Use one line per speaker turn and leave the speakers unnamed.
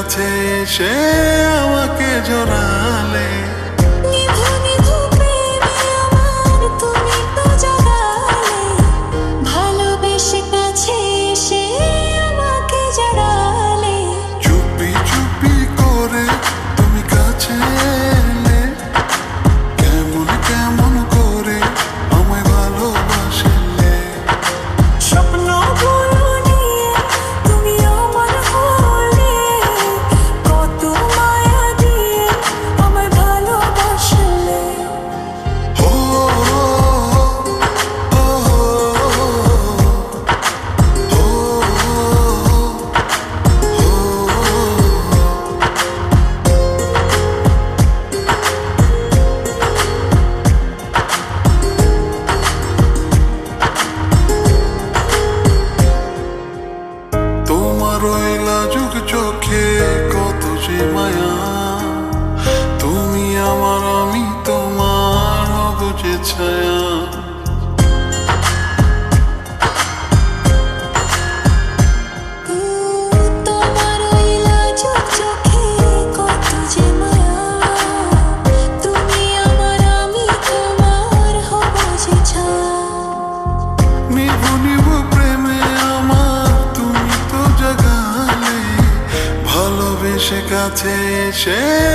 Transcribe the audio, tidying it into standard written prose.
কাছে এসে আমাকে জড়ালে। চুপি চুপি করে তুমি কাছে এলে, কেমন কেমন করে আমায় ভালোবাসলে। লাজুক চোখে কত যে মায়া, তুমি আমার আমি তোমার হব যে ছায়া। নিভু নিভু প্রেমে আমার তুমি তো জাগালে, ভালোবেসে কাছে এসে